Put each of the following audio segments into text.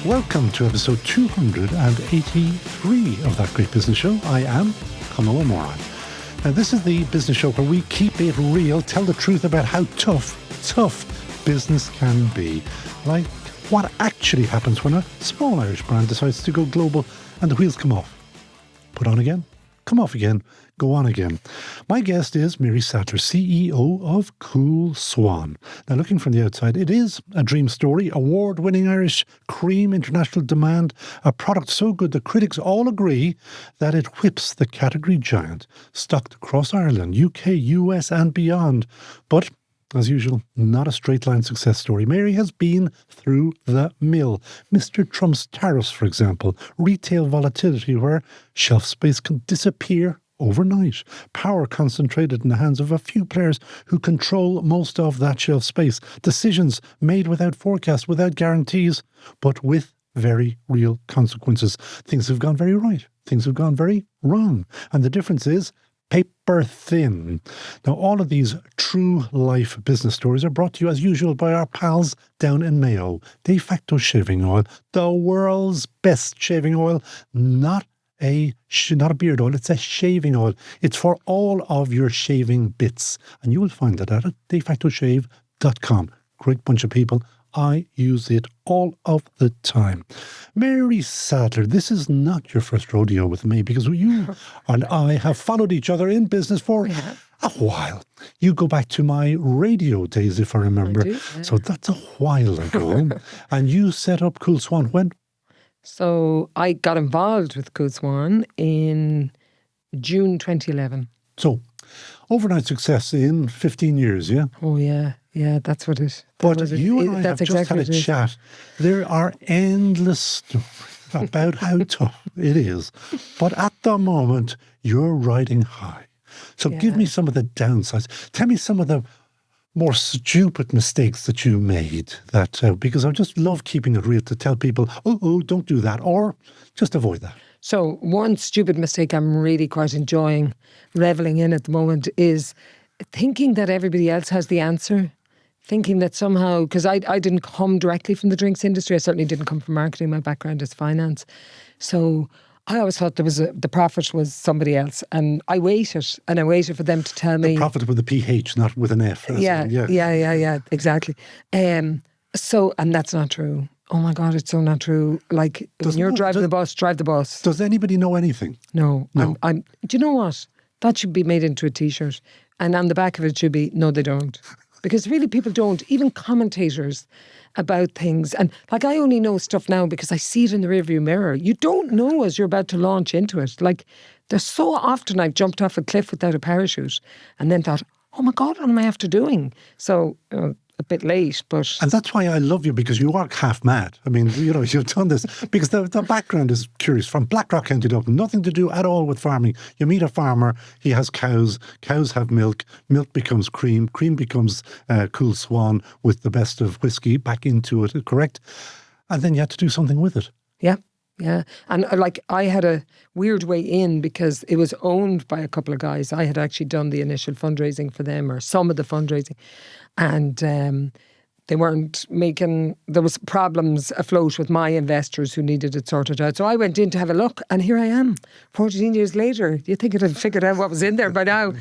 welcome to episode 283 of That Great Business Show. I am Conall Ó Móráin. Now, this is the business show where we keep it real, tell the truth about how tough business can be. Like what actually happens when a small Irish brand decides to go global and the wheels come off. Put on again, come off again, go on again. My guest is Mary Sadlier, CEO of Coole Swan. Now, looking from the outside, it is a dream story. Award-winning Irish cream, international demand, a product so good that critics all agree that it whips the category giant, stocked across Ireland, UK, US and beyond. But as usual, not a straight-line success story. Mary has been through the mill. Mr. Trump's tariffs, for example, retail volatility where shelf space can disappear overnight. Power concentrated in the hands of a few players who control most of that shelf space. Decisions made without forecast, without guarantees, but with very real consequences. Things have gone very right. Things have gone very wrong. And the difference is paper thin. Now, all of these true life business stories are brought to you as usual by our pals down in Mayo. De facto shaving oil, the world's best shaving oil, not a beard oil, it's a shaving oil. It's for all of your shaving bits. And you will find that at defactoshave.com. Great bunch of people. I use it all of the time. Mary Sadlier, this is not your first rodeo with me because you and I have followed each other in business for a while. You go back to my radio days, if I remember. I do, yeah. So that's a while ago. And you set up Coole Swan when? So I got involved with Coole Swan in June 2011. So, overnight success in 15 years, yeah? Oh, yeah. Yeah, that's what it... But you and I have just had a chat. There are endless stories about how tough it is. But at the moment, you're riding high. So give me some of the downsides. Tell me some of the more stupid mistakes that you made. Because I just love keeping it real to tell people, oh, don't do that, or just avoid that. So one stupid mistake I'm really quite enjoying reveling in at the moment is thinking that everybody else has the answer. Thinking that somehow, because I didn't come directly from the drinks industry, I certainly didn't come from marketing, my background is finance. So I always thought the profit was somebody else. And I waited for them to tell me. The profit with a PH, not with an F. Yeah, exactly. So, and that's not true. Oh my God, it's so not true. Like, when you're driving the bus, drive the bus. Does anybody know anything? No. Do you know what? That should be made into a T-shirt. And on the back of it should be, no, they don't. Because really people don't, even commentators about things. And like I only know stuff now because I see it in the rearview mirror. You don't know as you're about to launch into it. Like there's so often I've jumped off a cliff without a parachute and then thought, oh my God, what am I after doing? So a bit late, but... And that's why I love you, because you are half mad. I mean, you've done this, because the background is curious. From Blackrock, County Dublin, nothing to do at all with farming. You meet a farmer, he has cows have milk becomes cream becomes Coole Swan with the best of whiskey back into it, correct? And then you had to do something with it. Yeah. And I had a weird way in because it was owned by a couple of guys. I had actually done the initial fundraising for them, or some of the fundraising. And they weren't making, there was problems afloat with my investors who needed it sorted out. So I went in to have a look, and here I am, 14 years later. You think I'd have figured out what was in there by now.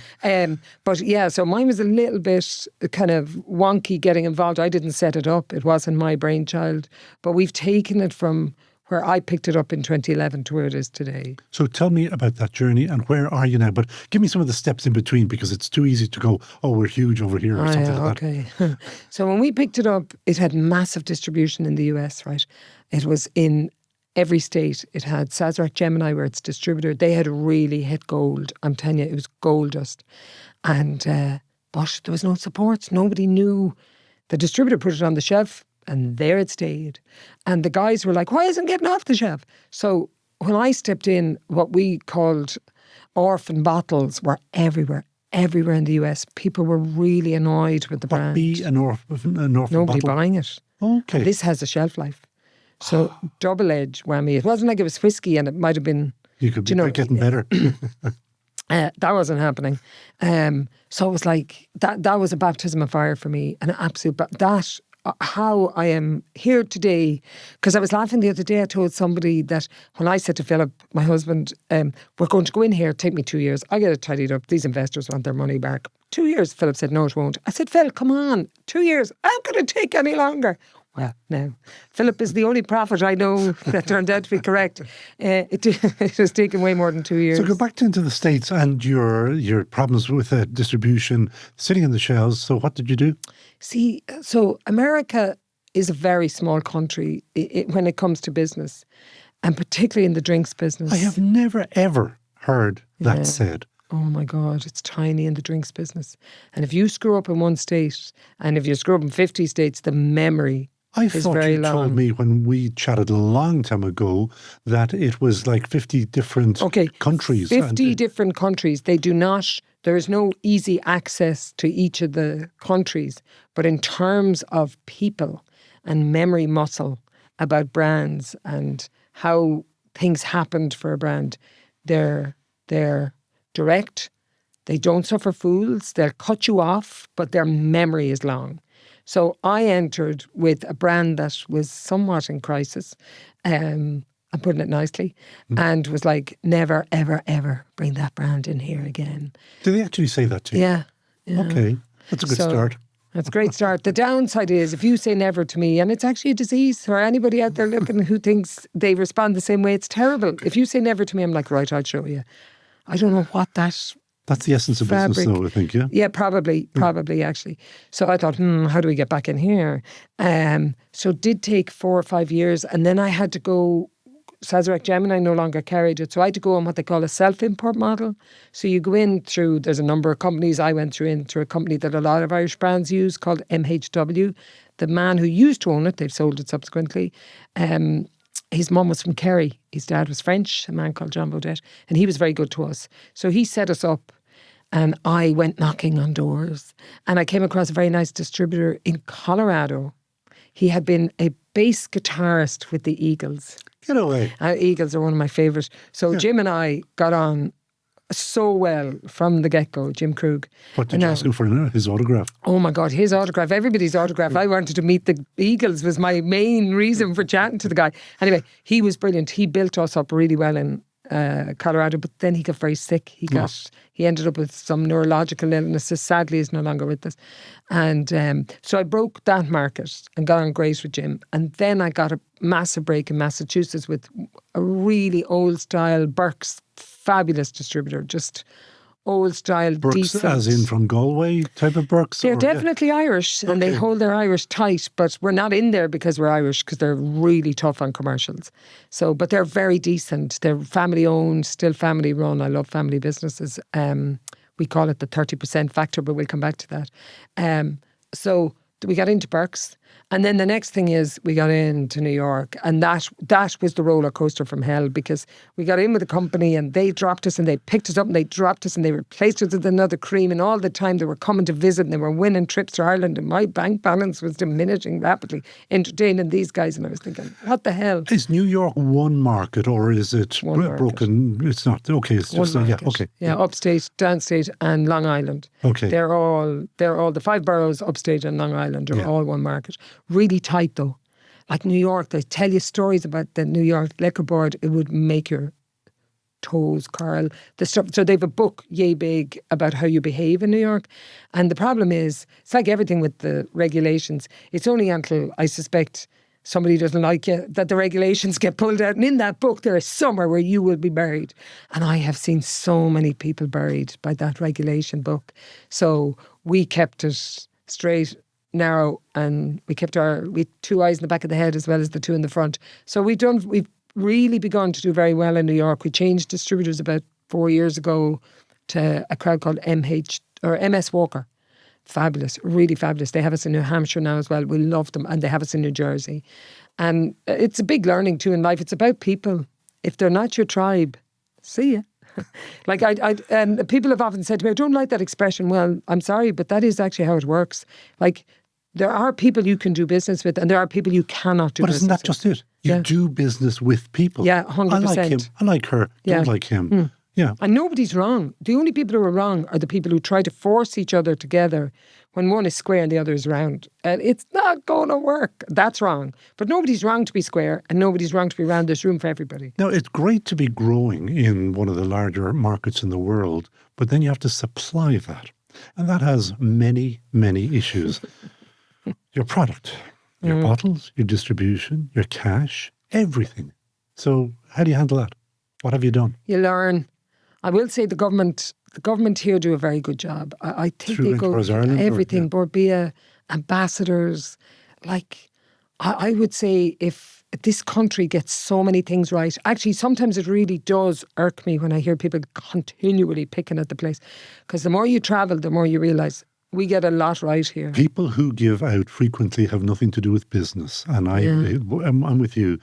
But yeah, so mine was a little bit kind of wonky getting involved. I didn't set it up. It wasn't my brainchild. But we've taken it from where I picked it up in 2011 to where it is today. So tell me about that journey and where are you now? But give me some of the steps in between, because it's too easy to go, oh, we're huge over here or something like that. So when we picked it up, it had massive distribution in the US, right? It was in every state. It had Sazerac Gemini, where its distributor. They had really hit gold. I'm telling you, it was gold dust. And but there was no supports. Nobody knew. The distributor put it on the shelf, and there it stayed. And the guys were like, why isn't it getting off the shelf? So when I stepped in, what we called orphan bottles were everywhere in the US. People were really annoyed with the brand. Be an orphan Nobody bottle? buying it. Okay. And this has a shelf life. So double-edged whammy. It wasn't like it was whiskey and it might have been... You could be getting better. That wasn't happening. So it was like, that was a baptism of fire for me. An absolute... That how I am here today. Because I was laughing the other day, I told somebody that when I said to Philip, my husband, we're going to go in here, take me 2 years, I get it tidied up, these investors want their money back. 2 years, Philip said, no, it won't. I said, Phil, come on, 2 years, how could it take any longer? Well, now, Philip is the only prophet I know that turned out to be correct. It has taken way more than 2 years. So go back into the States and your problems with distribution, sitting in the shelves. So what did you do? See, so America is a very small country when it comes to business, and particularly in the drinks business. I have never, ever heard that said. Oh my God, it's tiny in the drinks business. And if you screw up in one state, and if you screw up in 50 states, the memory is very long. I thought you told me when we chatted a long time ago that it was like 50 different countries. 50 different countries. They do not, there is no easy access to each of the countries. But in terms of people and memory muscle about brands and how things happened for a brand, they're direct. They don't suffer fools. They'll cut you off, but their memory is long. So I entered with a brand that was somewhat in crisis, I'm putting it nicely, and was like, never, ever, ever bring that brand in here again. Did they actually say that to you? Yeah. Okay, that's a good start. That's a great start. The downside is if you say never to me, and it's actually a disease for anybody out there looking who thinks they respond the same way, it's terrible. If you say never to me, I'm like, right, I'll show you. I don't know what that's the essence of business, though, I think, yeah? Yeah, probably, actually. So I thought, how do we get back in here? So it did take 4 or 5 years, and then I had to go, Sazerac Gemini no longer carried it, so I had to go on what they call a self-import model. So you go in through, there's a into a company that a lot of Irish brands use called MHW. The man who used to own it, they've sold it subsequently, his mum was from Kerry. His dad was French, a man called John Baudette, and he was very good to us. So he set us up, and I went knocking on doors. And I came across a very nice distributor in Colorado. He had been a bass guitarist with the Eagles. Get away. Eagles are one of my favourites. So Jim and I got on so well from the get-go, Jim Krug. What did you ask him for now? His autograph? Oh my God, his autograph, everybody's autograph. I wanted to meet the Eagles was my main reason for chatting to the guy. Anyway, he was brilliant. He built us up really well in Colorado, but then he got very sick. He ended up with some neurological illnesses. Sadly, he's no longer with us. And so I broke that market and got on great with Jim. And then I got a massive break in Massachusetts with a really old style Burke's, fabulous distributor, just old style, Burke's, decent. as in from Galway type of Burke's? They're definitely Irish, and they hold their Irish tight, but we're not in there because we're Irish, because they're really tough on commercials. So, but they're very decent. They're family owned, still family run. I love family businesses. We call it the 30% factor, but we'll come back to that. So we got into Burke's. And then the next thing is we got into New York, and that was the roller coaster from hell, because we got in with a company and they dropped us and they picked us up and they dropped us and they replaced us with another cream, and all the time they were coming to visit and they were winning trips to Ireland, and my bank balance was diminishing rapidly, entertaining these guys, and I was thinking, what the hell? Is New York one market, or is it broken? It's not. Okay, it's just upstate, downstate and Long Island. Okay. They're all the 5 boroughs, upstate and Long Island, are all one market. Really tight though. Like New York, they tell you stories about the New York Liquor Board. It would make your toes curl. So they have a book yay big about how you behave in New York. And the problem is, it's like everything with the regulations. It's only until, I suspect, somebody doesn't like you that the regulations get pulled out. And in that book, there is somewhere where you will be buried. And I have seen so many people buried by that regulation book. So we kept it straight, narrow, and we kept we 2 eyes in the back of the head as well as the 2 in the front. So we've really begun to do very well in New York. We changed distributors about 4 years ago to a crowd called MS Walker. Fabulous, really fabulous. They have us in New Hampshire now as well. We love them, and they have us in New Jersey. And it's a big learning too in life. It's about people. If they're not your tribe, see ya. Like people have often said to me, I don't like that expression. Well, I'm sorry, but that is actually how it works. Like, there are people you can do business with, and there are people you cannot do business with. But isn't that just it? You do business with people. Yeah, 100%. I like him. I like her. Don't like him. Yeah. And nobody's wrong. The only people who are wrong are the people who try to force each other together when one is square and the other is round. And it's not going to work. That's wrong. But nobody's wrong to be square and nobody's wrong to be round. There's room for everybody. Now, it's great to be growing in one of the larger markets in the world, but then you have to supply that. And that has many, many issues. Your product, your bottles, your distribution, your cash, everything. So how do you handle that? What have you done? You learn. I will say the government here do a very good job. I think Through they go Enterprise Ireland, everything, Borbia, ambassadors. Like, I would say if this country gets so many things right, actually sometimes it really does irk me when I hear people continually picking at the place. Because the more you travel, the more you realise we get a lot right here. People who give out frequently have nothing to do with business. And I'm with you.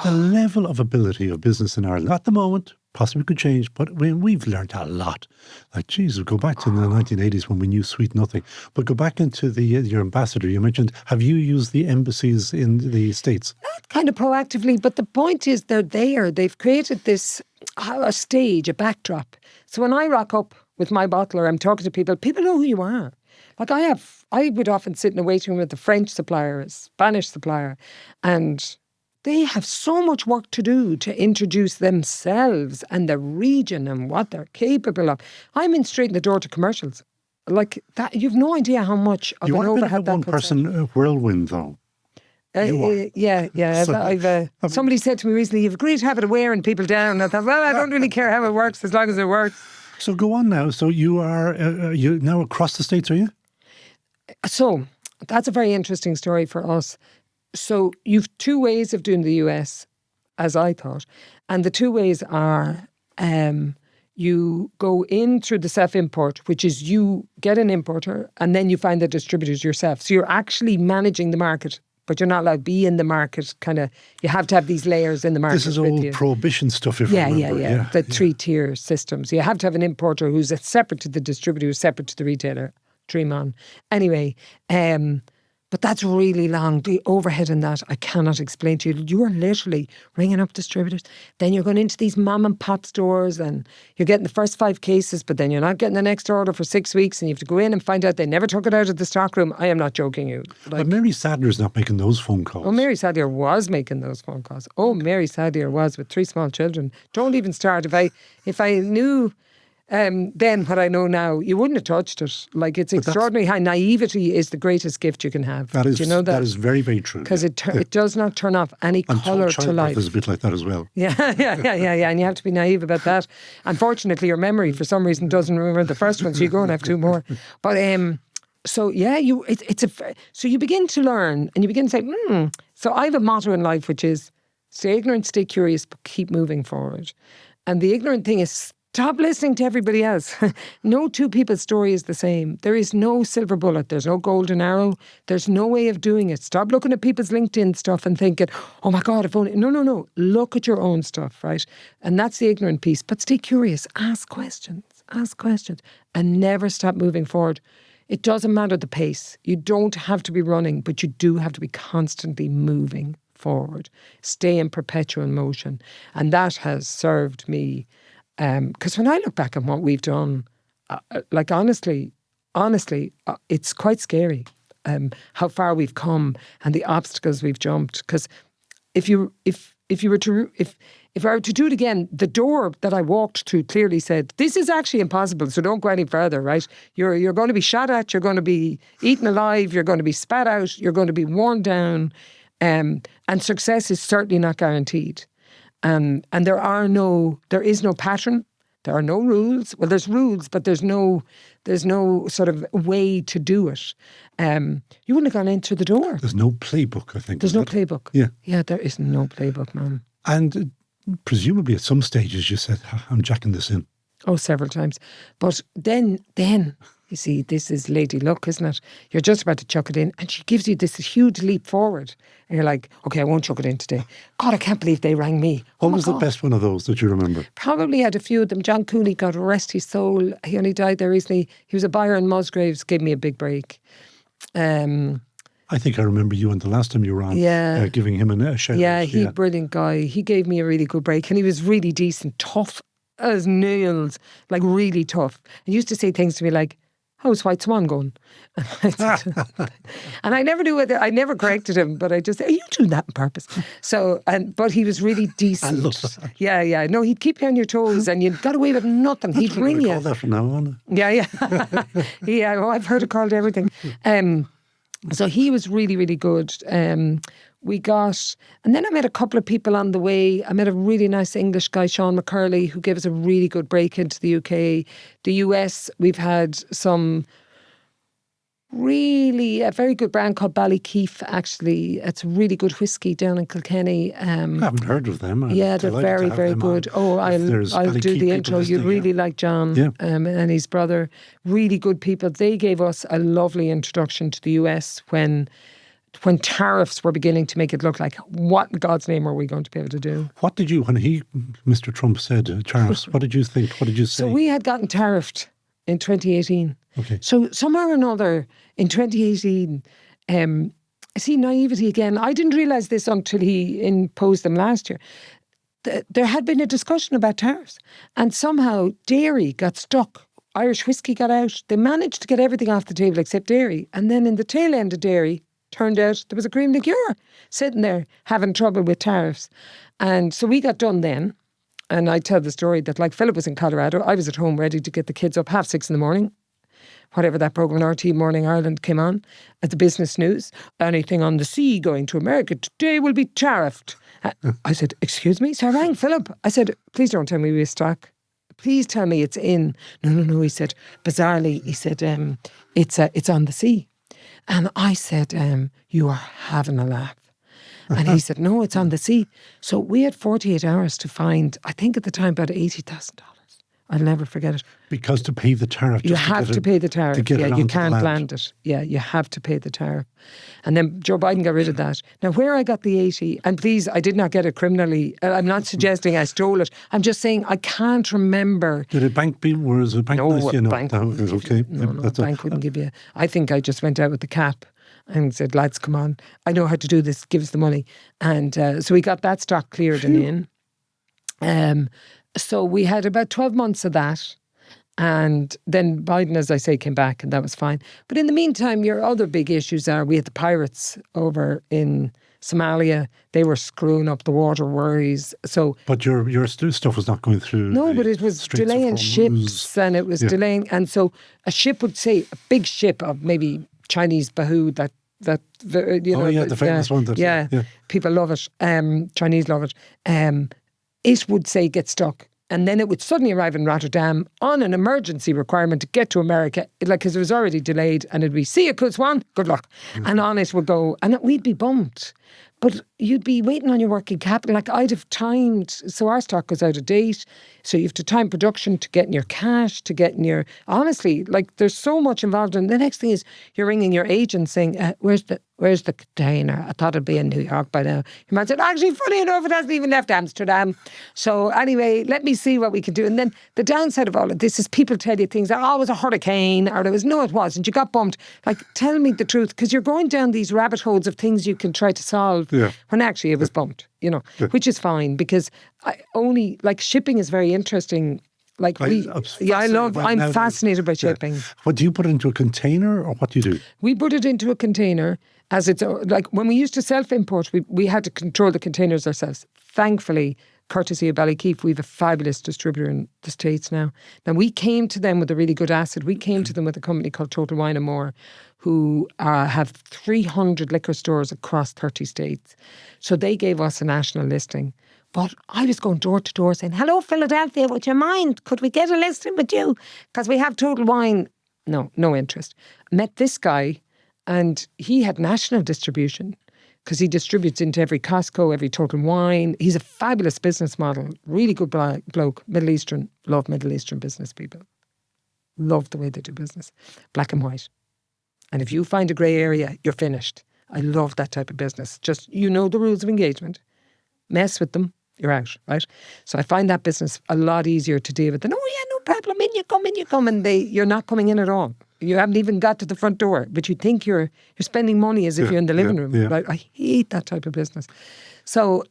The level of ability of business in Ireland at the moment possibly could change, but we've learned a lot. Like, Jesus, go back to the 1980s when we knew sweet nothing. But go back into your ambassador. You mentioned, have you used the embassies in the States? Not kind of proactively, but the point is they're there. They've created this, a stage, a backdrop. So when I rock up with my bottle or I'm talking to people know who you are. Like I would often sit in a waiting room with a French supplier, a Spanish supplier, and they have so much work to do to introduce themselves and the region and what they're capable of. I'm in straight in the door to commercials. Like that, you've no idea how much of you an are a bit of a overhead that one-person whirlwind, though. Yeah. So, somebody said to me recently, you have a great habit of wearing people down. I thought, well, I don't really care how it works as long as it works. So go on now. So you are you now across the States, are you? So that's a very interesting story for us. So you've two ways of doing the US, as I thought. And the two ways are you go in through the self-import, which is you get an importer and then you find the distributors yourself. So you're actually managing the market, but you're not allowed to be in the market. You have to have these layers in the market. This is old prohibition stuff, if I remember. Yeah. The three-tier systems. You have to have an importer who's separate to the distributor, who's separate to the retailer. Dream on. Anyway, but that's really long. The overhead in that, I cannot explain to you. You are literally ringing up distributors. Then you're going into these mom and pop stores and you're getting the first 5 cases, but then you're not getting the next order for 6 weeks and you have to go in and find out they never took it out of the stockroom. I am not joking you. But Mary Sadlier's not making those phone calls. Oh, Mary Sadlier was making those phone calls. Oh, Mary Sadlier was with 3 small children. Don't even start. If I knew... then what I know now, you wouldn't have touched it. Like, it's extraordinary how naivety is the greatest gift you can have. That is, do you know that? That is very, very true. Because it does not turn off any colour to life. Is a bit like that as well. Yeah. And you have to be naive about that. Unfortunately, your memory, for some reason, doesn't remember the first one, so you go and have 2 more. But so yeah, so you begin to learn and you begin to say, So I have a motto in life, which is stay ignorant, stay curious, but keep moving forward. And the ignorant thing is, stop listening to everybody else. No two people's story is the same. There is no silver bullet. There's no golden arrow. There's no way of doing it. Stop looking at people's LinkedIn stuff and thinking, oh my God, if only... No. Look at your own stuff, right? And that's the ignorant piece. But stay curious. Ask questions. And never stop moving forward. It doesn't matter the pace. You don't have to be running, but you do have to be constantly moving forward. Stay in perpetual motion. And that has served me... Because when I look back on what we've done, like honestly, it's quite scary how far we've come and the obstacles we've jumped. Because if I were to do it again, the door that I walked through clearly said, "This is actually impossible. So don't go any further." Right? You're going to be shot at. You're going to be eaten alive. You're going to be spat out. You're going to be worn down, and success is certainly not guaranteed. And there is no pattern. There are no rules. Well, there's rules, but there's no sort of way to do it. You wouldn't have gone into the door. There's no playbook, I think. There's no playbook. Yeah, there is no playbook, man. And presumably at some stages you said, I'm jacking this in. Oh, several times. But then, you see, this is Lady Luck, isn't it? You're just about to chuck it in and she gives you this huge leap forward. And you're like, okay, I won't chuck it in today. God, I can't believe they rang me. What was the best one of those that you remember? Probably had a few of them. John Cooney, God rest his soul. He only died there recently. He was a buyer in Musgraves, gave me a big break. I think I remember you on the last time you were on, giving him a shout. Yeah, brilliant guy. He gave me a really good break and he was really decent, tough. as nails, like really tough. He used to say things to me like, "How's White Swan going?" And I never knew whether, I never corrected him, but I just said, "Are you doing that on purpose?" So, but he was really decent. I love that. Yeah. No, he'd keep you on your toes and you got away with nothing. He'd ring you. Call that from now on. Yeah. Yeah, well, I've heard it called everything. So he was really, really good. And then I met a couple of people on the way. I met a really nice English guy, Sean McCurley, who gave us a really good break into the UK. The US, we've had some a very good brand called Ballykeefe, actually. It's a really good whiskey down in Kilkenny. I haven't heard of them. Yeah, they're very, very good. I'll do the intro. You'd really like John and his brother. Really good people. They gave us a lovely introduction to the US when tariffs were beginning to make it look like, what in God's name are we going to be able to do? What did you, when Mr. Trump said tariffs, what did you think? What did you say? So we had gotten tariffed in 2018. Okay. So somehow or another in 2018, see, naivety again. I didn't realise this until he imposed them last year. There had been a discussion about tariffs and somehow dairy got stuck. Irish whiskey got out. They managed to get everything off the table except dairy. And then in the tail end of dairy, turned out there was a cream liqueur sitting there having trouble with tariffs. And so we got done then. And I tell the story that like Philip was in Colorado. I was at home ready to get the kids up 6:30 in the morning. Whatever that programme, RT Morning Ireland, came on at the business news. Anything on the sea going to America today will be tariffed. I said, "Excuse me?" So I rang Philip. I said, "Please don't tell me we have stock. Please tell me it's in." No. He said, bizarrely, it's on the sea. And I said, "You are having a laugh." And he said, "No, it's on the sea." So we had 48 hours to find, I think at the time, about $80,000. I'll never forget it. Because to pay the tariff. You have to pay the tariff. Yeah, you can't land it. Yeah, you have to pay the tariff. And then Joe Biden got rid of that. Now, where I got the 80, and please, I did not get it criminally. I'm not suggesting I stole it. I'm just saying I can't remember. Did a bank be, was a bank? No, nice? a bank. Okay. No, a bank wouldn't give you. I think I just went out with the cap and said, "Lads, come on. I know how to do this. Give us the money." And so we got that stock cleared and in. So we had about 12 months of that. And then Biden, as I say, came back and that was fine. But in the meantime, your other big issues are, we had the pirates over in Somalia. They were screwing up the water worries. So, but your stuff was not going through. No, but it was delaying ships and it was delaying. And so a ship would say, a big ship of maybe Chinese Bahu that the famous one. People love it. Chinese love it. It would say get stuck. And then it would suddenly arrive in Rotterdam on an emergency requirement to get to America, because it was already delayed, and it'd be, "See you, Coole Swan, good luck." And on it would go, and we'd be bumped. But you'd be waiting on your working capital. Like I'd have timed, so our stock goes out of date. So you have to time production to get in your cash, to get in your, honestly, like there's so much involved. And the next thing is you're ringing your agent saying, where's the container? I thought it'd be in New York by now. Your man said, "Actually, funny enough, it hasn't even left Amsterdam." So anyway, let me see what we can do. And then the downside of all of this is people tell you things, "Oh, it was a hurricane," or no, it wasn't. You got bumped. Like, tell me the truth, because you're going down these rabbit holes of things you can try to solve when actually it was bumped, which is fine, because shipping is very interesting. Like I'm fascinated by shipping. What do you put it into a container, or what do you do? We put it into a container, as it's like when we used to self-import, we had to control the containers ourselves. Thankfully, courtesy of Ballykeefe, we have a fabulous distributor in the States now. Now, we came to them with a really good asset. We came to them with a company called Total Wine and More, who have 300 liquor stores across 30 states. So they gave us a national listing. But I was going door to door saying, "Hello, Philadelphia, would you mind? Could we get a listing with you? Because we have Total Wine." No interest. Met this guy, and he had national distribution because he distributes into every Costco, every Total Wine. He's a fabulous business model, really good bloke, Middle Eastern. Love Middle Eastern business people. Love the way they do business. Black and white. And if you find a grey area, you're finished. I love that type of business. Just, the rules of engagement. Mess with them, you're out, right? So I find that business a lot easier to deal with than, "Oh yeah, no problem, in you come. And you're not coming in at all. You haven't even got to the front door, but you think you're spending money as if you're in the living room. Yeah. Right? I hate that type of business. So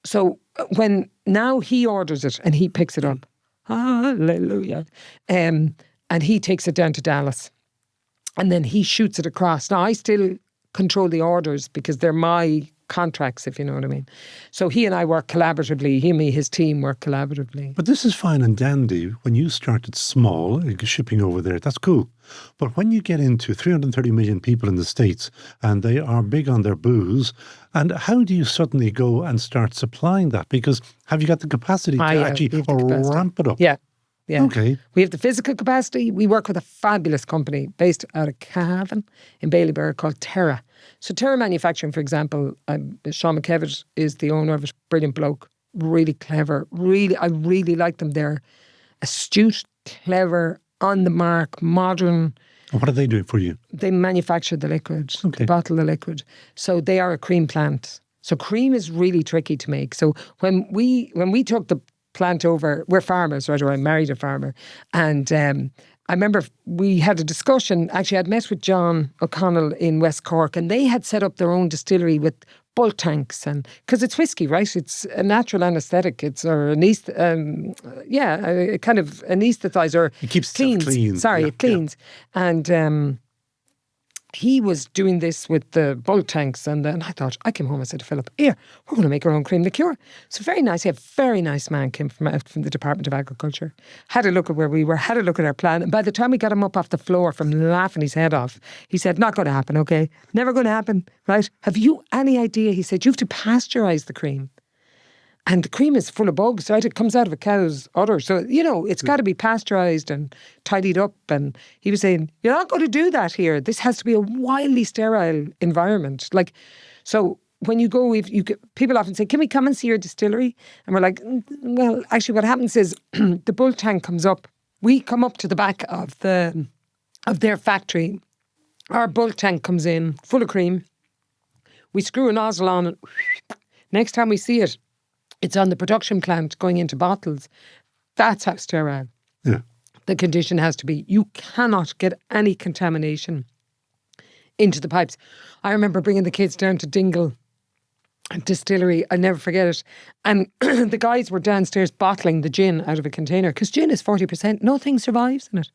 So when now he orders it and he picks it up, hallelujah, and he takes it down to Dallas, and then he shoots it across. Now I still control the orders because they're my contracts, if you know what I mean. So he and I work collaboratively. His team work collaboratively. But this is fine and dandy when you started small, shipping over there. That's cool. But when you get into 330 million people in the States and they are big on their booze, and how do you suddenly go and start supplying that? Because have you got the capacity to actually ramp it up? Yeah. Yeah. Okay. We have the physical capacity. We work with a fabulous company based out of Cavan in Baileyborough called Terra. So Terra Manufacturing, for example, Sean McKevitt is the owner of it. Brilliant bloke, really clever. I really like them. They're astute, clever, on the mark, modern. And what are they doing for you? They manufacture the liquid, Okay. they bottle the liquid. So they are a cream plant. So cream is really tricky to make. So when we took the plant over, we're farmers, right? Or I married a farmer. And I remember we had a discussion. Actually, I'd met with John O'Connell in West Cork, and they had set up their own distillery with bulk tanks, and because it's whiskey, right? It's a natural anaesthetic. It's a kind of anaesthetizer. It keeps stuff clean. Sorry, it cleans. Yeah. And he was doing this with the bulk tanks, and then I thought, I came home and said to Philip, here, we're going to make our own cream liqueur. So very nice. A very nice man came from the Department of Agriculture, had a look at where we were, had a look at our plan. And by the time we got him up off the floor from laughing his head off, he said, not going to happen, okay? Never going to happen, right? Have you any idea? He said, you have to pasteurize the cream. And the cream is full of bugs, right? It comes out of a cow's udder. So, it's got to be pasteurised and tidied up. And he was saying, you're not going to do that here. This has to be a wildly sterile environment. So when you go, people often say, can we come and see your distillery? And we're like, well, actually what happens is the bulk tank comes up. We come up to the back of their factory. Our bulk tank comes in full of cream. We screw a nozzle on and next time we see it, it's on the production plant going into bottles. That's how sterile the condition has to be. You cannot get any contamination into the pipes. I remember bringing the kids down to Dingle Distillery. I'll never forget it. And the guys were downstairs bottling the gin out of a container because gin is 40%. Nothing survives in it.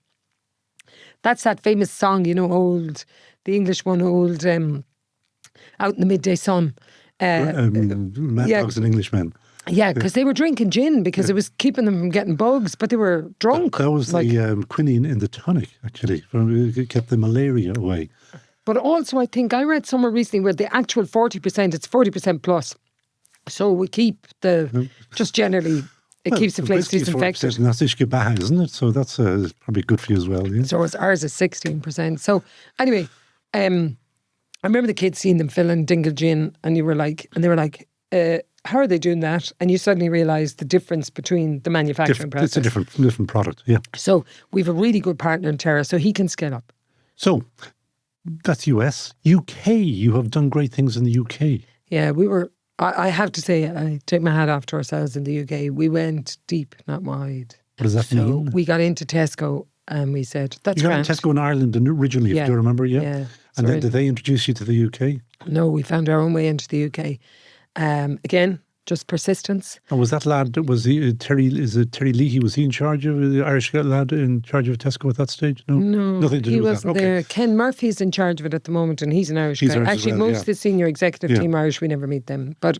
That's that famous song, the English one, Out in the Midday Sun. Mad Dogs and Englishmen. Yeah, because they were drinking gin because it was keeping them from getting bugs, but they were drunk. That was the quinine in the tonic, actually. It kept the malaria away. But also, I think I read somewhere recently where the actual 40%, it's 40% plus. So we keep just generally, it keeps the place disinfected. And that's Ishkabaha, isn't it? So that's probably good for you as well. Yeah? So ours is 16%. So anyway, I remember the kids seeing them filling Dingle gin, and they were like, how are they doing that? And you suddenly realise the difference between the manufacturing process. It's a different product, yeah. So we have a really good partner in Terra, so he can scale up. So that's US. UK, you have done great things in the UK. Yeah, I have to say, I take my hat off to ourselves in the UK. We went deep, not wide. What does that mean? We got into Tesco and we said, that's You got into Tesco in Ireland originally, if you remember, yeah? Yeah. And then did they introduce you to the UK? No, we found our own way into the UK. Again, just persistence. And was that lad, was he, Terry Leahy, was he in charge of, the Irish lad in charge of Tesco at that stage? No, nothing to do with that. He wasn't there. Ken Murphy's in charge of it at the moment, and he's an Irish guy. Actually, most of the senior executive team are Irish. We never meet them. But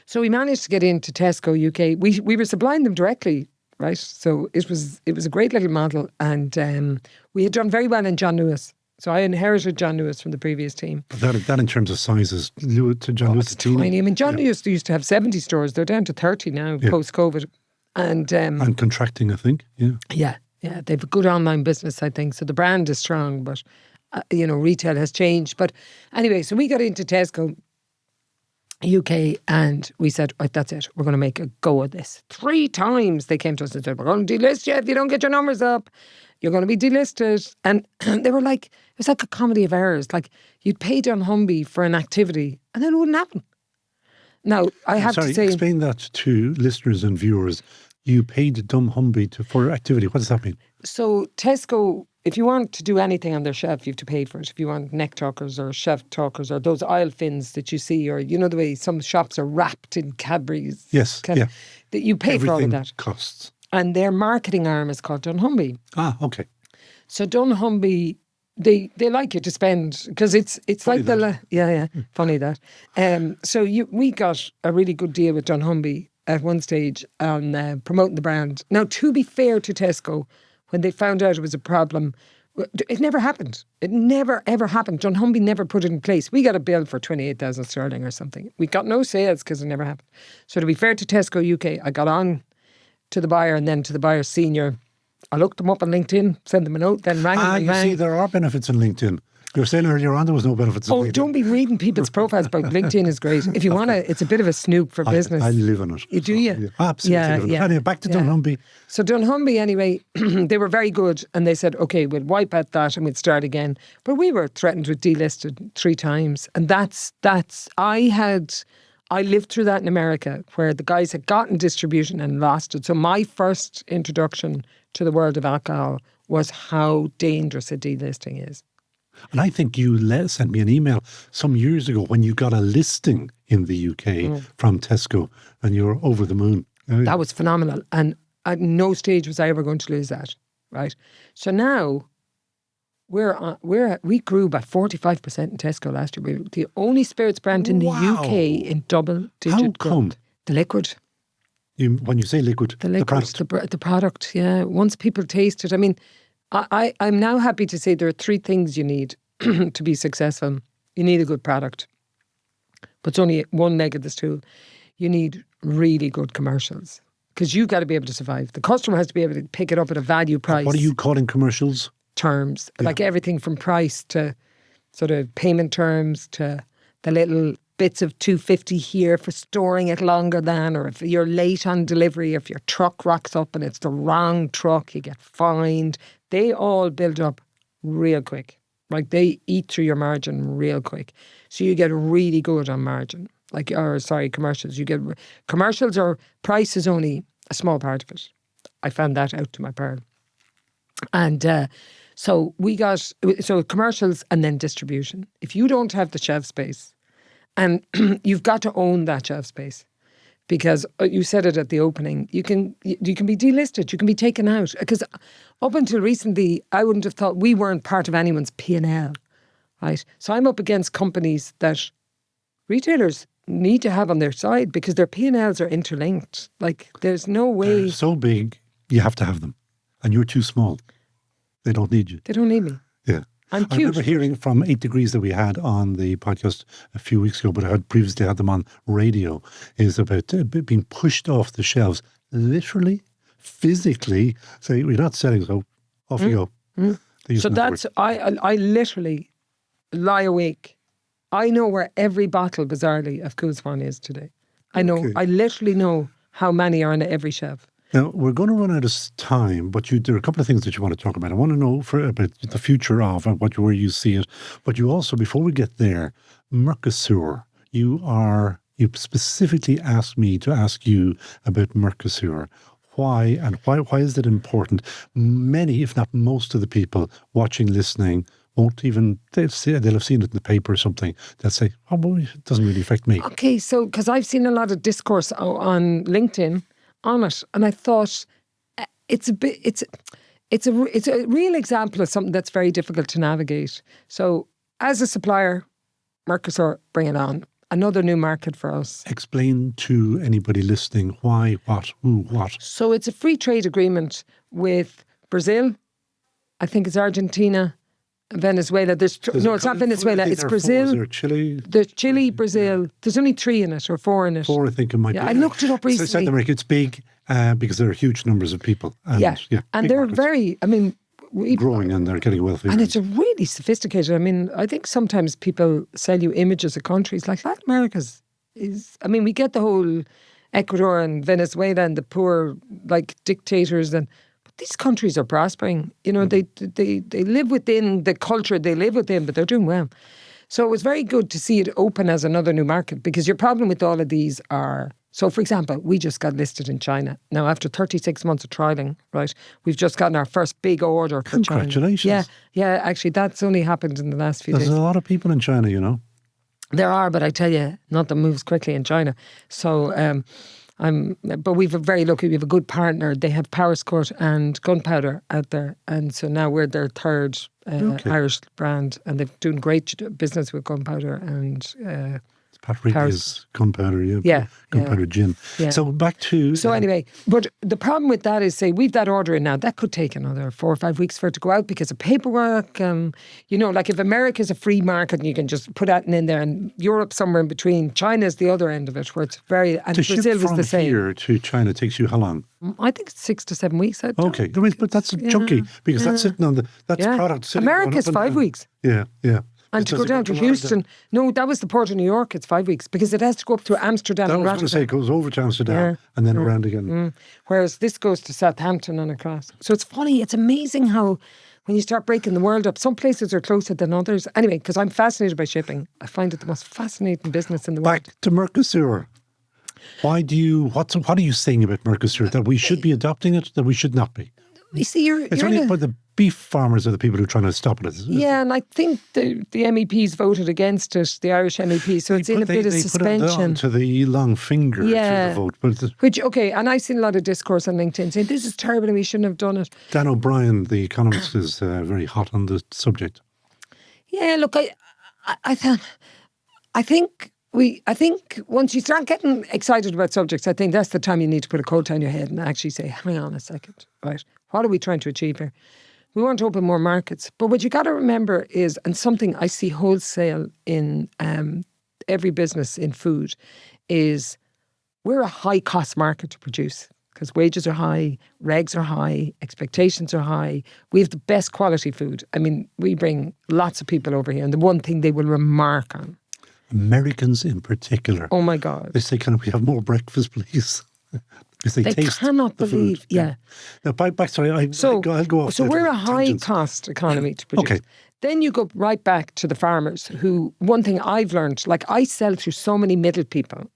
so we managed to get into Tesco UK. We were supplying them directly, right? So it was a great little model, and we had done very well in John Lewis. So I inherited John Lewis from the previous team. But that in terms of sizes, to John Lewis' team. Tiny. I mean, John Lewis used to have 70 stores. They're down to 30 now, post-COVID. And contracting, I think, Yeah, they have a good online business, I think. So the brand is strong, but, retail has changed. But anyway, so we got into Tesco UK and we said, right, that's it. We're going to make a go of this. 3 times they came to us and said, we're going to delist you if you don't get your numbers up. You're going to be delisted. And they were like, it was like a comedy of errors. Like you'd pay dunnhumby for an activity and then it wouldn't happen. Now, I have to say... explain that to listeners and viewers. You paid dunnhumby for activity. What does that mean? So Tesco if you want to do anything on their shelf, you have to pay for it. If you want neck tuckers or shelf tuckers or those aisle fins that you see, or the way some shops are wrapped in Cadbury's. Yes, that you pay for all of that. Costs. And their marketing arm is called dunnhumby. Ah, okay. So dunnhumby, they like you to spend, because it's funny like funny that. So we got a really good deal with dunnhumby at one stage on promoting the brand. Now, to be fair to Tesco, when they found out it was a problem, it never happened. It never, ever happened. dunnhumby never put it in place. We got a bill for 28,000 sterling or something. We got no sales because it never happened. So to be fair to Tesco UK, I got on to the buyer and then to the buyer's senior. I looked them up on LinkedIn, sent them a note, then rang them. You see, there are benefits in LinkedIn. You were saying earlier on there was no benefits in LinkedIn. Don't be reading people's profiles, but LinkedIn is great. If you want to, it's a bit of a snoop for business. I live on it. Do you? Yeah, absolutely. Yeah. Anyway, back to dunnhumby. So dunnhumby, anyway, they were very good, and they said, okay, we'll wipe out that and we'll start again. But we were threatened with delisted 3 times. And I lived through that in America, where the guys had gotten distribution and lost it. So my first introduction to the world of alcohol was how dangerous a delisting is. And I think you sent me an email some years ago when you got a listing in the UK from Tesco, and you were over the moon. That was phenomenal. And at no stage was I ever going to lose that, right? So now we grew by 45% in Tesco last year. We were the only spirits brand in the UK in double-digit growth. Come? The liquid. When you say liquid, the product. The product, yeah. Once people taste it, I mean, I'm now happy to say there are 3 things you need to be successful. You need a good product, but it's only one leg of the stool. You need really good commercials, because you've got to be able to survive. The customer has to be able to pick it up at a value price. What are you calling commercials? Terms, like everything from price to sort of payment terms to the little bits of 250 here for storing it longer than, or if you're late on delivery, if your truck rocks up and it's the wrong truck, you get fined. They all build up real quick. Like, they eat through your margin real quick. So you get really good on margin. Commercials. You get commercials, or price is only a small part of it. I found that out to my pearl. And so we got commercials and then distribution. If you don't have the shelf space, and you've got to own that shelf space, because you said it at the opening, you can be delisted, you can be taken out. Because up until recently, I wouldn't have thought we weren't part of anyone's P&L, right? So I'm up against companies that retailers need to have on their side, because their P&Ls are interlinked. Like, there's no way. They're so big, you have to have them. And you're too small. They don't need you. They don't need me. Yeah. I'm cute. I remember hearing from 8 Degrees that we had on the podcast a few weeks ago, but I had previously had them on radio, is about being pushed off the shelves, literally, physically. So we're not selling, so off you go. So that's, I literally lie awake. I know where every bottle, bizarrely, of Coole Swan is today. I know. Okay. I literally know how many are on every shelf. Now, we're going to run out of time, but there are a couple of things that you want to talk about. I want to know about the future of where you see it. But you also, before we get there, Mercosur. You specifically asked me to ask you about Mercosur. Why, and why is it important? Many, if not most of the people watching, listening, won't even, they'll have seen it in the paper or something. They'll say, oh, well, it doesn't really affect me. Okay, so, because I've seen a lot of discourse on LinkedIn on it, and I thought it's a real example of something that's very difficult to navigate. So, as a supplier, Mercosur, bring it on. Another new market for us. Explain to anybody listening why, what, who, what. So it's a free trade agreement with Brazil. I think it's Argentina, Venezuela. It's not Venezuela. It's Brazil. Is there Chile? There's Chile, Brazil. There's only 3 in it, or 4 in it. 4, I think it might be. I looked it up recently. So South America, it's big because there are huge numbers of people. And, and they're markets. Growing, and they're getting wealthy. And it's a really sophisticated. I mean, I think sometimes people sell you images of countries like Latin America's we get the whole Ecuador and Venezuela and the poor like dictators, but these countries are prospering. You know, they live within the culture they live within, but they're doing well. So it was very good to see it open as another new market, because your problem with all of these are So, for example, we just got listed in China. Now, after 36 months of trialling, right, we've just gotten our first big order for China. Congratulations. Yeah, actually, that's only happened in the last few There's days. a lot of people in China, you know. There are, but I tell you, nothing moves quickly in China. So, but we've a very lucky. We have a good partner. They have Powerscourt and Gunpowder out there, and so now we're their third Irish brand, and they're doing great business with Gunpowder and. Patrick is Gunpowder, Gunpowder gin. Yeah. So back to... So anyway, but the problem with that is, say, we've that order in now, that could take another 4 or 5 weeks for it to go out because of paperwork. Like if America's a free market and you can just put that in there, and Europe somewhere in between, China's the other end of it where it's very... And to Brazil ship was from the same. here to China takes you how long? I think it's 6 to 7 weeks. Okay, but that's chunky because that's sitting on that's product sitting America's 5 weeks. Yeah. And to go down to Houston, no, that was the port of New York, it's 5 weeks because it has to go up through Amsterdam and Rotterdam. I was going to say it goes over to Amsterdam and then around again. Whereas this goes to Southampton and across. So it's funny, it's amazing how when you start breaking the world up, some places are closer than others. Anyway, because I'm fascinated by shipping. I find it the most fascinating business in the world. Back to Mercosur. What are you saying about Mercosur? That we should be adopting it, that we should not be? You see, it's only about the beef farmers are the people who are trying to stop it. Yeah, and I think the MEPs voted against it, the Irish MEPs, so it's in a bit of suspension. They put it to the long finger to the vote. And I've seen a lot of discourse on LinkedIn saying, this is terrible and we shouldn't have done it. Dan O'Brien, the economist, is very hot on the subject. Yeah, look, I think once you start getting excited about subjects, I think that's the time you need to put a coat on your head and actually say, hang on a second, right? What are we trying to achieve here? We want to open more markets. But what you got to remember is, and something I see wholesale in every business in food, is we're a high-cost market to produce because wages are high, regs are high, expectations are high. We have the best quality food. I mean, we bring lots of people over here, and the one thing they will remark on. Americans in particular. Oh, my God. They say, can we have more breakfast, please? Because they taste cannot the believe, food. Yeah. Now, I'll go off. So we're a high-cost economy to produce. Okay. Then you go right back to the farmers who, one thing I've learned, like I sell through so many middle people,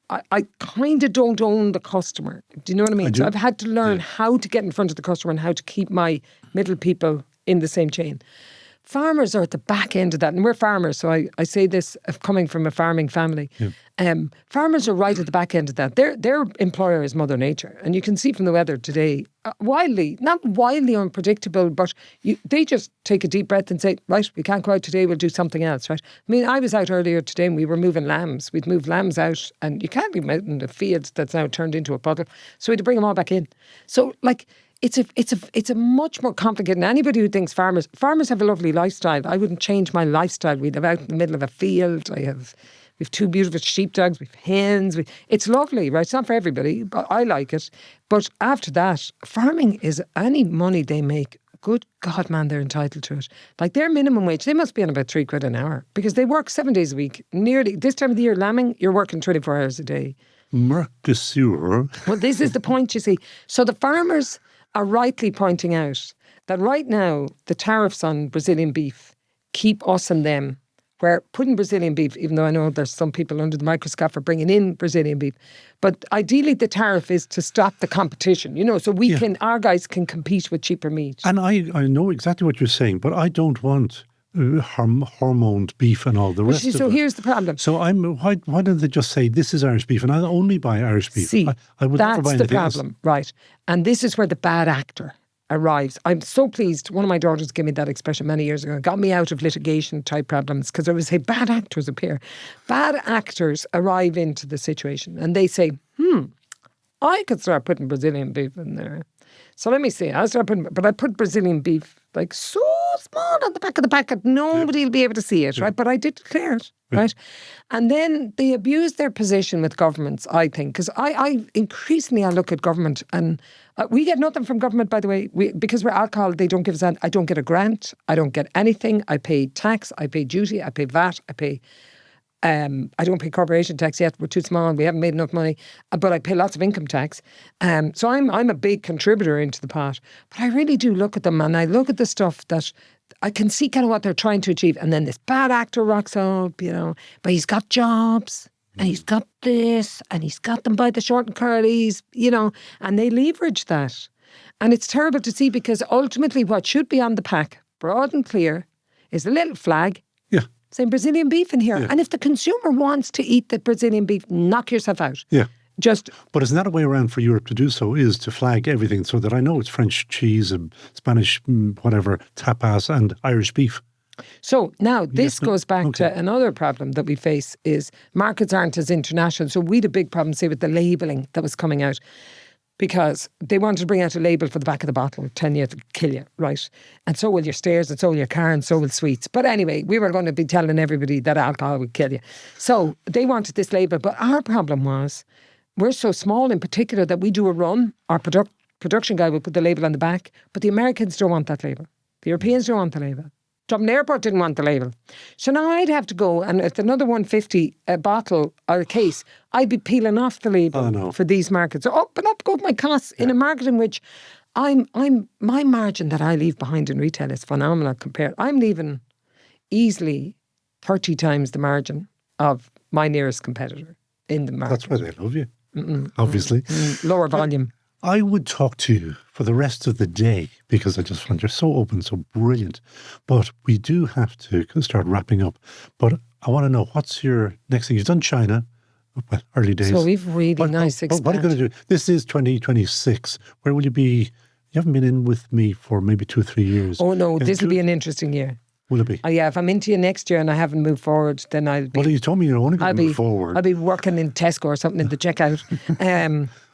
I kind of don't own the customer. Do you know what I mean? So I've had to learn how to get in front of the customer and how to keep my middle people in the same chain. Farmers are at the back end of that, and we're farmers, so I say this coming from a farming family. Yeah. Farmers are right at the back end of that. Their employer is Mother Nature, and you can see from the weather today, not wildly unpredictable, but they just take a deep breath and say, right, we can't go out today, we'll do something else, right? I mean, I was out earlier today and we were moving lambs. We'd moved lambs out, and you can't leave them out in the fields that's now turned into a puddle, so we had to bring them all back in. So, like, It's a much more complicated. And anybody who thinks farmers have a lovely lifestyle. I wouldn't change my lifestyle. We live out in the middle of a field. We have 2 beautiful sheepdogs. We have hens. It's lovely, right? It's not for everybody, but I like it. But after that, farming is any money they make. Good God, man, they're entitled to it. Like their minimum wage, they must be on about £3 an hour because they work 7 days a week. Nearly this time of the year, lambing, you're working 24 hours a day. Mercosur. Well, this is the point, you see. So the farmers are rightly pointing out that right now the tariffs on Brazilian beef keep us and them, where putting Brazilian beef, even though I know there's some people under the microscope for bringing in Brazilian beef, but ideally the tariff is to stop the competition, so our guys can compete with cheaper meat. And I know exactly what you're saying, but I don't want hormoned beef and all the rest of it. So here's the problem. So why don't they just say this is Irish beef and I'll only buy Irish beef? See, I would never buy anything that's the problem, right? And this is where the bad actor arrives. I'm so pleased. One of my daughters gave me that expression many years ago. It got me out of litigation type problems because I would say bad actors appear. Bad actors arrive into the situation and they say, I could start putting Brazilian beef in there. So let me see. I put Brazilian beef like so small on the back of the packet. Nobody will be able to see it, right? But I did declare it, right? And then they abuse their position with governments, I think, because I increasingly look at government and we get nothing from government, by the way. Because we're alcohol, they don't give us I don't get a grant. I don't get anything. I pay tax. I pay duty. I pay VAT. I don't pay corporation tax yet. We're too small and we haven't made enough money. But I pay lots of income tax. So I'm a big contributor into the pot. But I really do look at them and I look at the stuff that I can see kind of what they're trying to achieve. And then this bad actor rocks up, but he's got jobs. And he's got this, and he's got them by the short and curlies, you know, and they leverage that. And it's terrible to see, because ultimately what should be on the pack, broad and clear, is a little flag. Yeah. Saying Brazilian beef in here. Yeah. And if the consumer wants to eat the Brazilian beef, knock yourself out. Yeah. Just. But isn't that a way around for Europe to do so, is to flag everything so that I know it's French cheese and Spanish, whatever, tapas and Irish beef. So now this goes back to another problem that we face, is markets aren't as international. So we had a big problem, say, with the labelling that was coming out, because they wanted to bring out a label for the back of the bottle, 10 years to kill you, right? And so will your stairs, and so will your car, and so will sweets. But anyway, we were going to be telling everybody that alcohol would kill you. So they wanted this label. But our problem was, we're so small in particular that we do a run, our production guy will put the label on the back, but the Americans don't want that label. The Europeans don't want the label. Dublin Airport didn't want the label. So now I'd have to go, and if another 150 a bottle or a case, I'd be peeling off the label for these markets. So up go my costs in a market in which my margin that I leave behind in retail is phenomenal compared. I'm leaving easily 30 times the margin of my nearest competitor in the market. That's why they love you, obviously. Lower volume. I would talk to you for the rest of the day, because I just find you're so open, so brilliant. But we do have to start wrapping up. But I want to know, what's your next thing? You've done China, well, early days. So we've really nice expansion. What are you going to do? This is 2026. Where will you be? You haven't been in with me for maybe 2 or 3 years. Oh no, this will be an interesting year. Will it be? Yeah, if I'm into you next year and I haven't moved forward, then I'll be... Well, you told me you're only going to move forward. I'll be working in Tesco or something in the checkout.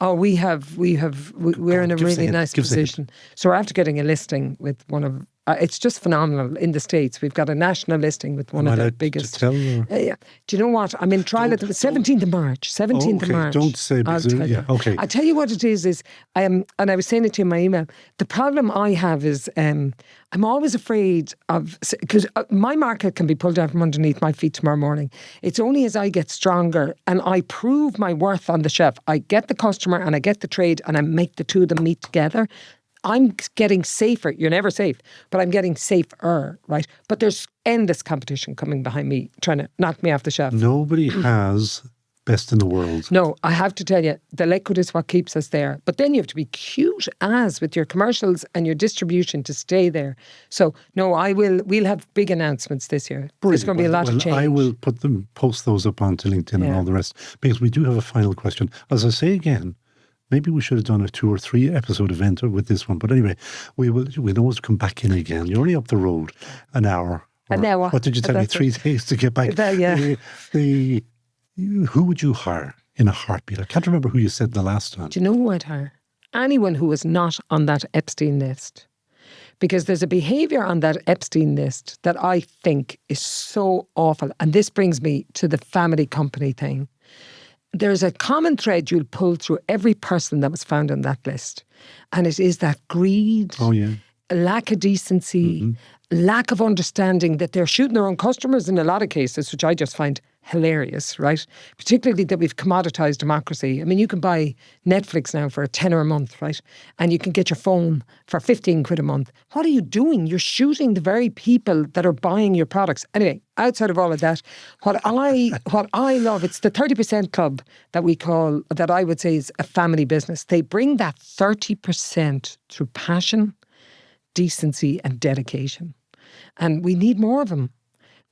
We're in a really nice position. So we're after getting a listing with one of... it's just phenomenal in the States. We've got a national listing with one of the biggest... To tell you? Do you know what? I'm in trial at the 17th of March. 17th of March. Don't say... I'll tell you. Okay. I'll tell you what it is and I was saying it to you in my email, the problem I have is I'm always afraid of... Because my market can be pulled out from underneath my feet tomorrow morning. It's only as I get stronger and I prove my worth on the shelf, I get the customer and I get the trade and I make the two of them meet together, I'm getting safer. You're never safe, but I'm getting safer, right? But there's endless competition coming behind me, trying to knock me off the shelf. Nobody has best in the world. No, I have to tell you, the liquid is what keeps us there. But then you have to be cute as with your commercials and your distribution to stay there. So, no, we'll have big announcements this year. Brilliant. There's going to be a lot of change. I will post those up onto LinkedIn and all the rest, because we do have a final question. As I say again, maybe we should have done a 2 or 3 episode event with this one. But anyway, we'll always come back in again. You're only up the road an hour. An hour. What did you tell me? 3 days to get back. Who would you hire in a heartbeat? I can't remember who you said the last time. Do you know who I'd hire? Anyone who was not on that Epstein list. Because there's a behaviour on that Epstein list that I think is so awful. And this brings me to the family company thing. There's a common thread you'll pull through every person that was found on that list. And it is that greed, lack of decency, lack of understanding that they're shooting their own customers in a lot of cases, which I just find hilarious, right? Particularly that we've commoditized democracy. I mean, you can buy Netflix now for £10 a month, right? And you can get your phone for 15 quid a month. What are you doing? You're shooting the very people that are buying your products. Anyway, outside of all of that, what I love, it's the 30% club that I would say is a family business. They bring that 30% through passion, decency and dedication. And we need more of them.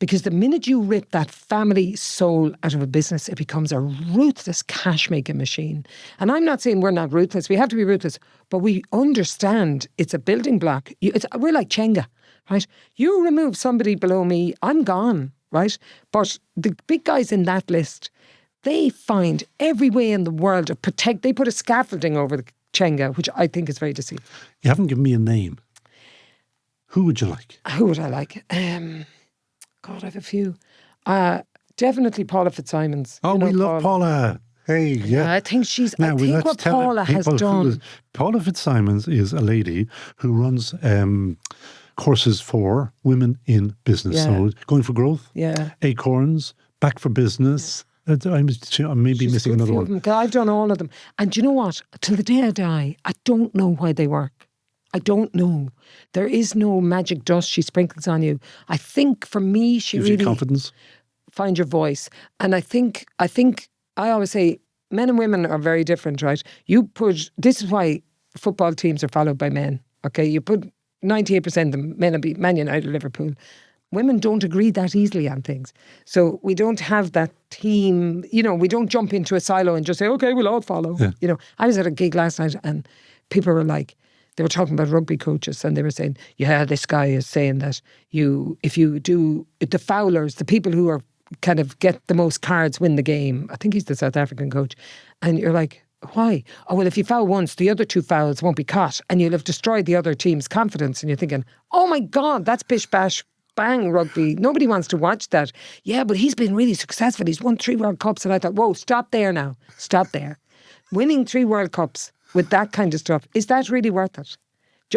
Because the minute you rip that family soul out of a business, it becomes a ruthless cash-making machine. And I'm not saying we're not ruthless. We have to be ruthless. But we understand it's a building block. We're like Jenga, right? You remove somebody below me, I'm gone, right? But the big guys in that list, they find every way in the world to protect. They put a scaffolding over the Jenga, which I think is very deceiving. You haven't given me a name. Who would you like? Who would I like? God, I have a few. Definitely Paula Fitzsimons. Oh, we love Paula. Hey, yeah. I think what Paula has done. Paula Fitzsimons is a lady who runs courses for women in business. Yeah. So Going for Growth, Acorns, Back for Business. I may be missing another one. I've done all of them. And do you know what? Till the day I die, I don't know why they work. I don't know. There is no magic dust she sprinkles on you. I think for me, she gives you confidence. find your voice. And I think I always say men and women are very different, right? This is why football teams are followed by men. Okay, you put 98% of them, men will be Man United, Liverpool. Women don't agree that easily on things. So we don't have that team, we don't jump into a silo and just say, okay, we'll all follow. Yeah. I was at a gig last night and people were like, they were talking about rugby coaches and they were saying, yeah, this guy is saying that if you do the foulers, the people who are kind of get the most cards win the game. I think he's the South African coach. And you're like, why? Oh, well, if you foul once, the other 2 fouls won't be caught and you'll have destroyed the other team's confidence. And you're thinking, oh my God, that's bish bash bang rugby. Nobody wants to watch that. Yeah, but he's been really successful. He's won 3 World Cups. And I thought, whoa, stop there now. Stop there. Winning 3 World Cups with that kind of stuff, is that really worth it?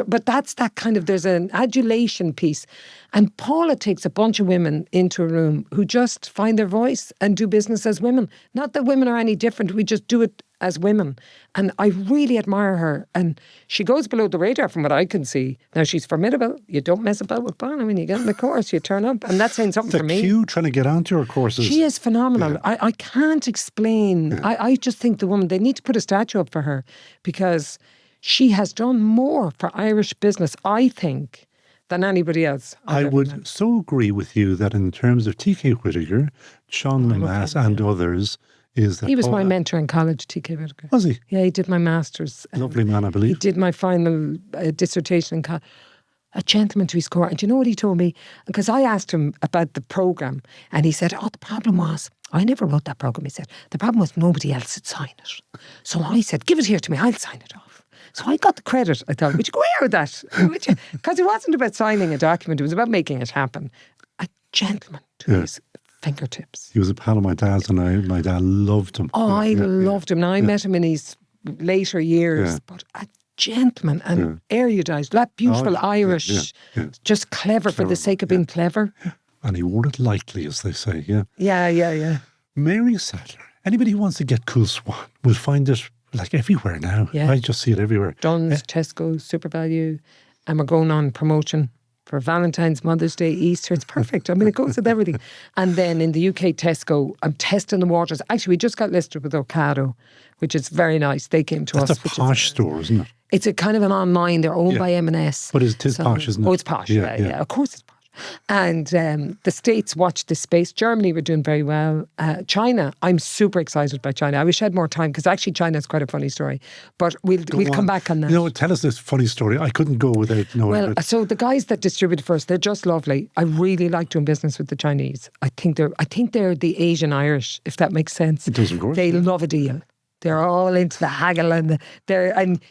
But that's that kind of, there's an adulation piece. And Paula takes a bunch of women into a room who just find their voice and do business as women. Not that women are any different, we just do it as women. And I really admire her. And she goes below the radar from what I can see. Now, she's formidable. You don't mess about with Paula. I mean, you get in the course, you turn up. And that's saying something for me. The queue trying to get onto her courses. She is phenomenal. Yeah. I can't explain. Yeah. I just think the woman, they need to put a statue up for her because she has done more for Irish business, I think, than anybody else. I would so agree with you that in terms of T.K. Whittaker, Sean Lemass and others, is that he was my mentor in college, T.K. Whittaker. Was he? Yeah, he did my master's. Lovely man, I believe. He did my final dissertation in college. A gentleman to his core. And do you know what he told me? Because I asked him about the programme and he said, the problem was, I never wrote that programme, he said. The problem was nobody else would sign it. So I said, give it here to me, I'll sign it off. So I got the credit. I thought, would you go here with that? Because it wasn't about signing a document, it was about making it happen. A gentleman to his fingertips. He was a pal of my dad's and my dad loved him. Oh, I loved him. Now, I met him in his later years, but a gentleman and erudite, that beautiful Irish, just clever for the sake of being clever. Yeah. And he wore it lightly, as they say, Yeah. Mary Sadlier. Anybody who wants to get Coole Swan will find it like everywhere now. Yeah. I just see it everywhere. Dunn's, Tesco, Super Value, and we're going on promotion for Valentine's, Mother's Day, Easter. It's perfect. I mean, it goes with everything. And then in the UK, Tesco, I'm testing the waters. Actually, we just got listed with Ocado, which is very nice. They came to us. That's a posh store, isn't it? It's a kind of an online. They're owned by M&S. But it is posh, isn't it? Oh, it's posh. Yeah. Of course it's posh. And the States watched this space. Germany were doing very well. China, I'm super excited by China. I wish I had more time because actually China is quite a funny story. But we'll come back on that. Tell us this funny story. I couldn't go without knowing. Well, so the guys that distribute first, they're just lovely. I really like doing business with the Chinese. I think they're the Asian Irish, if that makes sense. It does, of course. They love a deal. They're all into the haggle and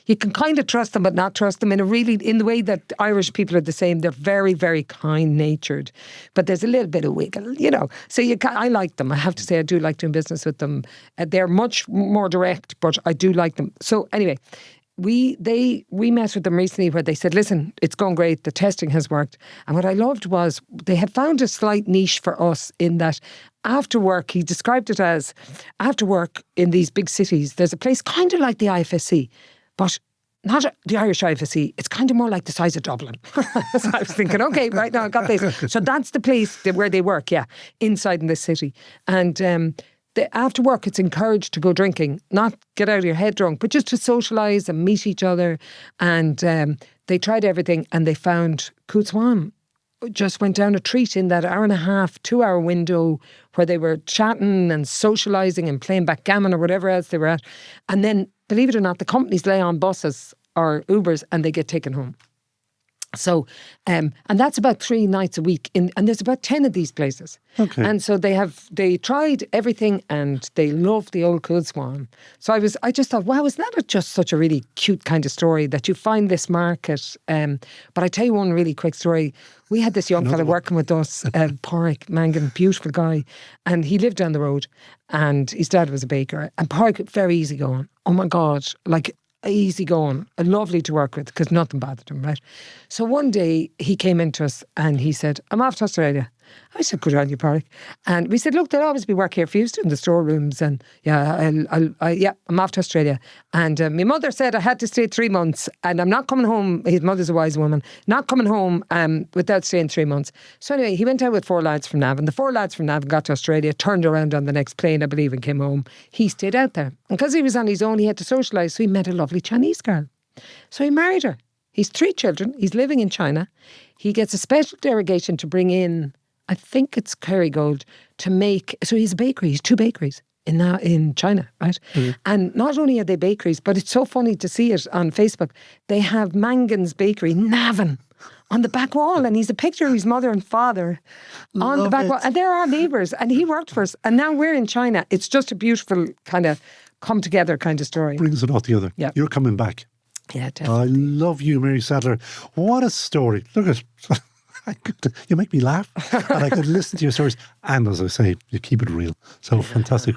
you can kind of trust them but not trust them in the way that Irish people are the same. They're very, very kind-natured, but there's a little bit of wiggle, So I like them. I have to say I do like doing business with them. They're much more direct, but I do like them. So anyway, we met with them recently where they said, listen, it's going great, the testing has worked. And what I loved was they had found a slight niche for us in that after work, he described it as after work in these big cities, there's a place kind of like the IFSC, but not the Irish IFSC, it's kind of more like the size of Dublin. So I was thinking, okay, right now I got this. So that's the place where they work, inside in this city. And after work, it's encouraged to go drinking, not get out of your head drunk, but just to socialise and meet each other. And they tried everything and they found Coole Swan. Just went down a treat in that 1.5, 2-hour window where they were chatting and socialising and playing backgammon or whatever else they were at. And then, believe it or not, the companies lay on buses or Ubers and they get taken home. So, and that's about 3 nights a week, and there's about 10 of these places. Okay. And so they tried everything, and they love the old Coole Swan. So I just thought, wow, isn't that just such a really cute kind of story that you find this market? But I tell you one really quick story. We had this young fella working with us, Pádraig Mangan, beautiful guy, and he lived down the road, and his dad was a baker, and Pádraig, very easygoing. Oh my God, like easy going, lovely to work with because nothing bothered him, right? So one day he came into us and he said, I'm off to Australia. I said, good on you, Pádraig. And we said, look, there'll always be work here for you in the storerooms. And I'm off to Australia. And my mother said I had to stay 3 months and I'm not coming home. His mother's a wise woman. Not coming home without staying 3 months. So anyway, he went out with 4 lads from Navan. The 4 lads from Navan got to Australia, turned around on the next plane, I believe, and came home. He stayed out there. And because he was on his own, he had to socialise. So he met a lovely Chinese girl. So he married her. He's 3 children. He's living in China. He gets a special derogation to bring in, I think it's Kerrygold, to make... So he's a bakery. He's 2 bakeries in China, right? Mm. And not only are they bakeries, but it's so funny to see it on Facebook. They have Mangan's Bakery, Navan, on the back wall. And he's a picture of his mother and father on the back wall. And they're our neighbours. And he worked for us. And now we're in China. It's just a beautiful kind of come together kind of story. Brings it all together. Yeah. You're coming back. Yeah, definitely. I love you, Mary Sadlier. What a story. Look at you make me laugh. And I could listen to your stories. And as I say, you keep it real. So fantastic.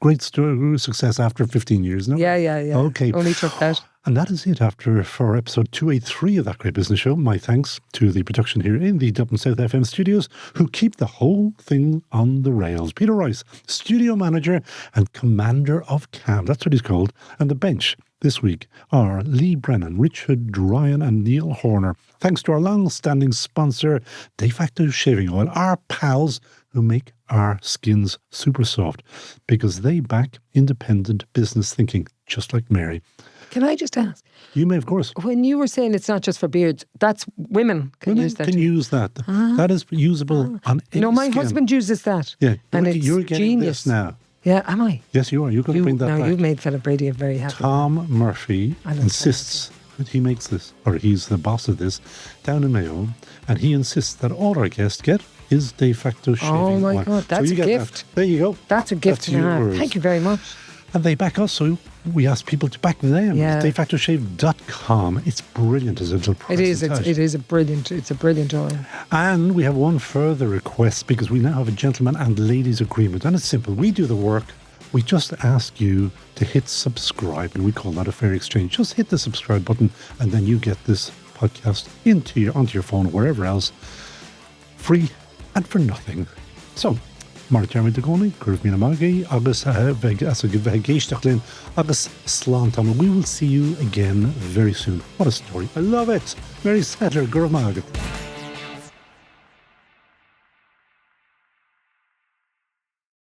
Great story, success after 15 years, no? Yeah. Okay. Only took that. And that is it for episode 283 of That Great Business Show. My thanks to the production here in the Dublin South FM studios who keep the whole thing on the rails. Peter Rice, studio manager and commander of CAM. That's what he's called. And the bench this week are Lee Brennan, Richard Ryan and Neil Horner. Thanks to our long-standing sponsor, De Facto Shaving Oil, our pals who make our skins super soft because they back independent business thinking, just like Mary. Can I just ask? You may, of course. When you were saying it's not just for beards, that's women can use that. Women can use that. That is usable on any No, my skin. husband uses that. Yeah, and it's you're getting genius. this now. Yeah, am I? Yes, you are. You're going to bring that back. You've made Philip Brady very happy. Tom Murphy insists that he makes this, or he's the boss of this, down in Mayo, and he insists that all our guests get is De Facto Shaving Oil. Oh my God, that's a gift. There you go. That's a gift to have. Thank you very much. And they back us, so we ask people to back them. Yeah. DeFactoShave.com. It's brilliant as a little price. It is a brilliant oil. And we have one further request because we now have a gentleman and ladies agreement. And it's simple. We do the work. We just ask you to hit subscribe, and we call that a fair exchange. Just hit the subscribe button, and then you get this podcast onto your phone or wherever else, free and for nothing. So, mar tearmid a gcónaí, cuireadh mína magaí, agus as a bheith géisteach linn, agus slán. We will see you again very soon. What a story. I love it. Mary Sadlier, cuireadh mágad.